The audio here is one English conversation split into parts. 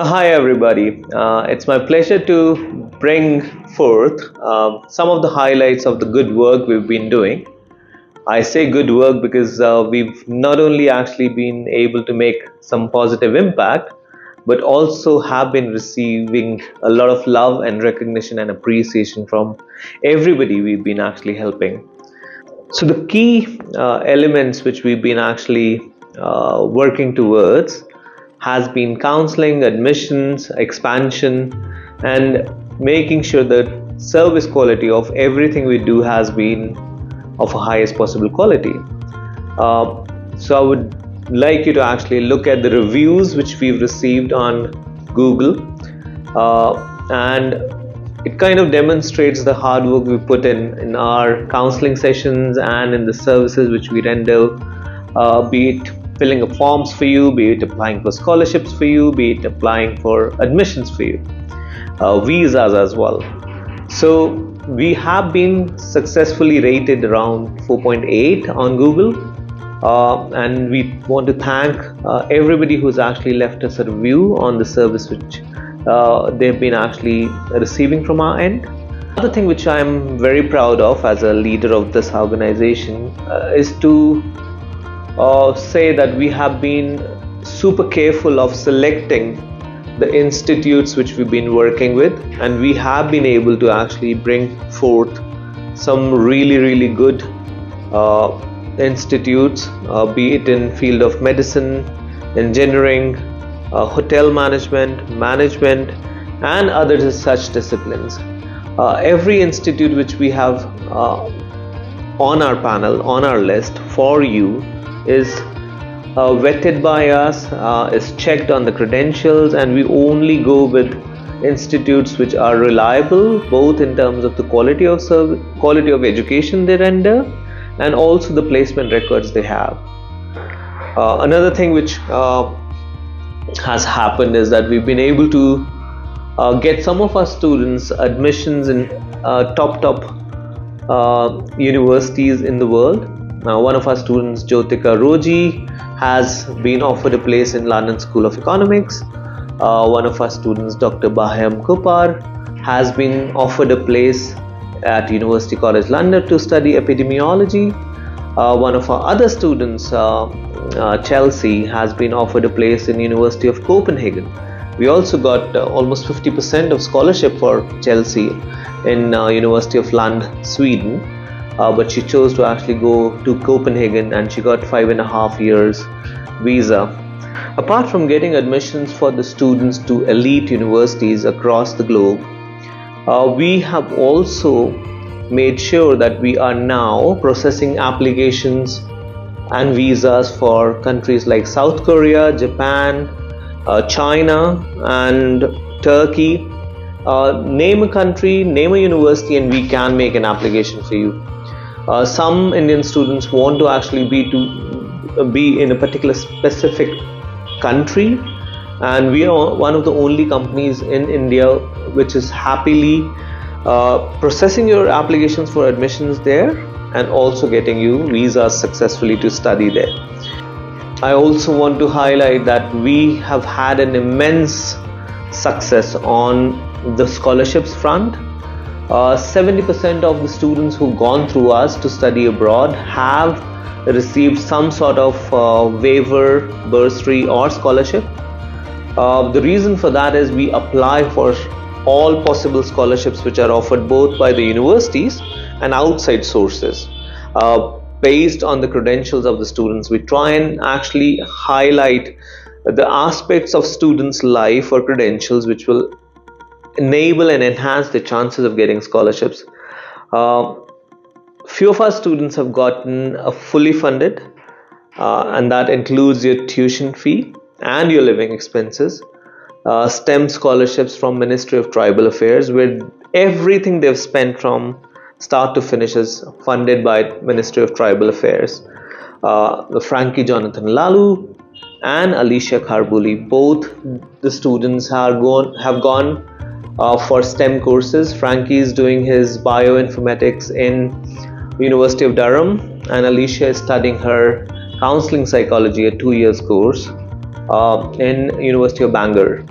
Hi everybody, it's my pleasure to bring forth some of the highlights of the good work we've been doing. I say good work because we've not only actually been able to make some positive impact, but also have been receiving a lot of love and recognition and appreciation from everybody we've been actually helping. So the key elements which we've been actually working towards has been counseling, admissions, expansion, and making sure that service quality of everything we do has been of a highest possible quality. So I would like you to actually look at the reviews which we've received on Google, and it kind of demonstrates the hard work we put in our counseling sessions and in the services which we render, be it filling up forms for you, be it applying for scholarships for you, be it applying for admissions for you, visas as well. So we have been successfully rated around 4.8 on Google, and we want to thank everybody who's actually left us a review on the service which they've been actually receiving from our end. Another thing which I'm very proud of as a leader of this organization is to say that we have been super careful of selecting the institutes which we've been working with, and we have been able to actually bring forth some really good institutes, be it in field of medicine, engineering, hotel management, and other such disciplines. Every institute which we have on our panel, on our list for you, is vetted by us, is checked on the credentials, and we only go with institutes which are reliable, both in terms of the quality of service, quality of education they render, and also the placement records they have. Another thing which has happened is that we've been able to get some of our students admissions in top universities in the world. Now, one of our students, Jyotika Roji, has been offered a place in London School of Economics. One of our students, Dr. Bahayam Kupar, has been offered a place at University College London to study epidemiology. One of our other students, Chelsea, has been offered a place in University of Copenhagen. We also got almost 50% of scholarship for Chelsea in University of Lund, Sweden. But she chose to actually go to Copenhagen, and she got 5.5 years visa. Apart from getting admissions for the students to elite universities across the globe, we have also made sure that we are now processing applications and visas for countries like South Korea, Japan, China, and Turkey. Name a country, name a university, and we can make an application for you. Some Indian students want to actually be in a particular specific country, and we are one of the only companies in India which is happily processing your applications for admissions there and also getting you visas successfully to study there. I also want to highlight that we have had an immense success on the scholarships front. 70% of the students who've gone through us to study abroad have received some sort of waiver, bursary, or scholarship. The reason for that is we apply for all possible scholarships which are offered both by the universities and outside sources. Based on the credentials of the students, we try and actually highlight the aspects of students' life or credentials which will enable and enhance the chances of getting scholarships. Few of our students have gotten a fully funded, and that includes your tuition fee and your living expenses. STEM scholarships from Ministry of Tribal Affairs, where everything they've spent from start to finish is funded by Ministry of Tribal Affairs. The Frankie Jonathan Lalu and Alicia Kharbuli, both the students have gone for STEM courses. Frankie is doing his bioinformatics in University of Durham, and Alicia is studying her counseling psychology, a 2 years course in University of Bangor.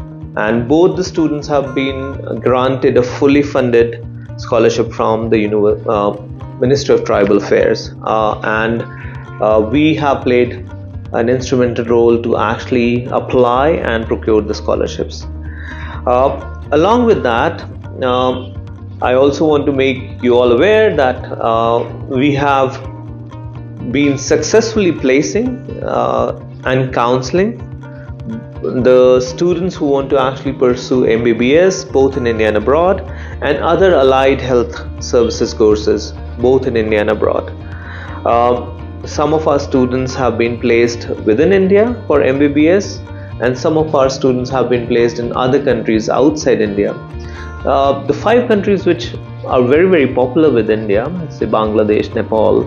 and both the students have been granted a fully funded scholarship from the Ministry of Tribal Affairs, and we have played an instrumental role to actually apply and procure the scholarships. Along with that, I also want to make you all aware that we have been successfully placing and counseling the students who want to actually pursue MBBS both in India and abroad, and other allied health services courses both in India and abroad. Some of our students have been placed within India for MBBS, and some of our students have been placed in other countries outside India. The 5 countries which are very popular with India, say Bangladesh, Nepal,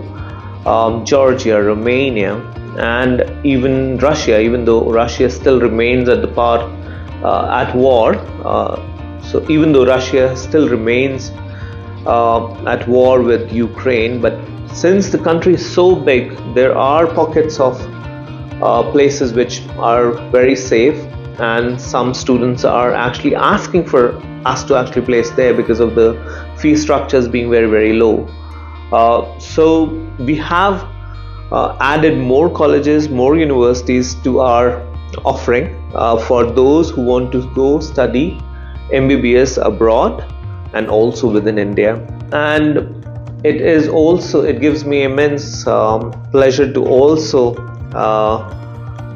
Georgia, Romania, and even Russia, even though Russia still remains at war. So even though Russia still remains at war with Ukraine, but since the country is so big, there are pockets of places which are very safe, and some students are actually asking for us to actually place there because of the fee structures being very low. So we have added more colleges, more universities to our offering for those who want to go study MBBS abroad and also within India. And it gives me immense pleasure to also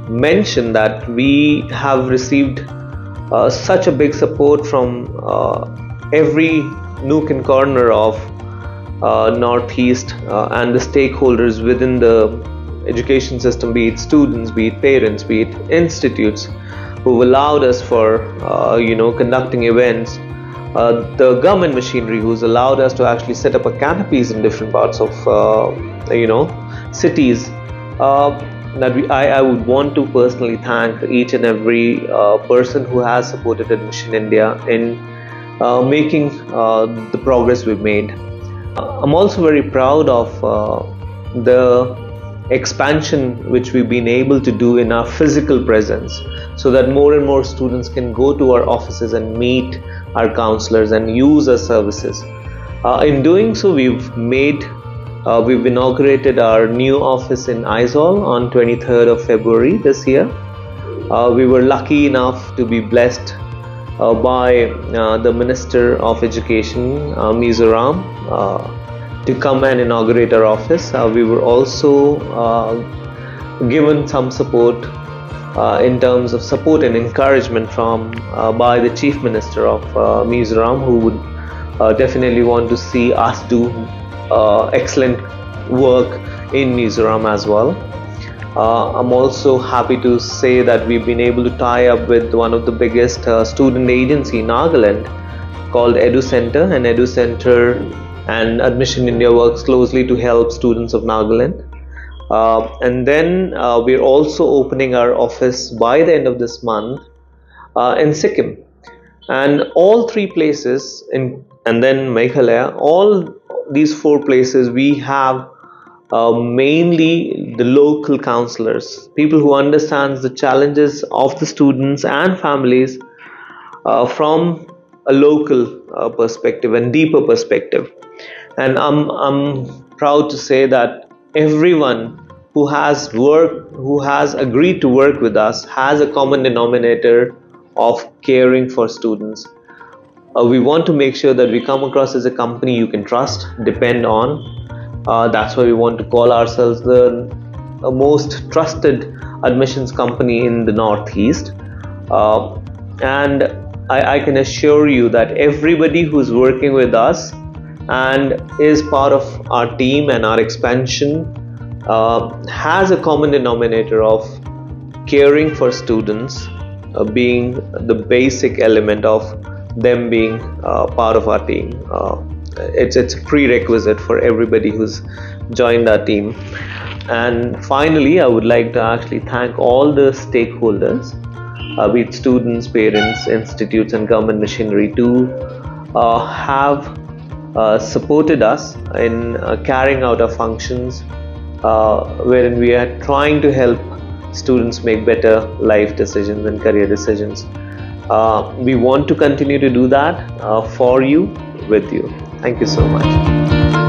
mention that we have received such a big support from every nook and corner of Northeast and the stakeholders within the education system, be it students, be it parents, be it institutes, who allowed us for conducting events. The government machinery who's allowed us to actually set up a canopies in different parts of cities. I would want to personally thank each and every person who has supported Admission India in making the progress we've made. I'm also very proud of the expansion which we've been able to do in our physical presence, so that more and more students can go to our offices and meet our counselors and use our services. In doing so, we've inaugurated our new office in Aizawl on 23rd of February this year. We were lucky enough to be blessed by the Minister of Education, Mizoram, to come and inaugurate our office. We were also given some support in terms of support and encouragement by the Chief Minister of Mizoram, who would definitely want to see us do excellent work in Mizoram as well. I'm also happy to say that we've been able to tie up with one of the biggest student agency in Nagaland called Edu Center, and Edu Center and Admission India works closely to help students of Nagaland. And then we're also opening our office by the end of this month in Sikkim, and all 3 places and then Meghalaya, all these 4 places we have mainly the local counselors, people who understands the challenges of the students and families from a local perspective and deeper perspective. And I'm proud to say that everyone who has agreed to work with us has a common denominator of caring for students. We want to make sure that we come across as a company you can trust, depend on. That's why we want to call ourselves the most trusted admissions company in the Northeast. And I can assure you that everybody who's working with us and is part of our team and our expansion has a common denominator of caring for students, being the basic element of them being part of our team. It's a prerequisite for everybody who's joined our team. And finally, I would like to actually thank all the stakeholders, be it students, parents, institutes, and government machinery, to have supported us in carrying out our functions, wherein we are trying to help students make better life decisions and career decisions. We want to continue to do that for you, with you. Thank you so much.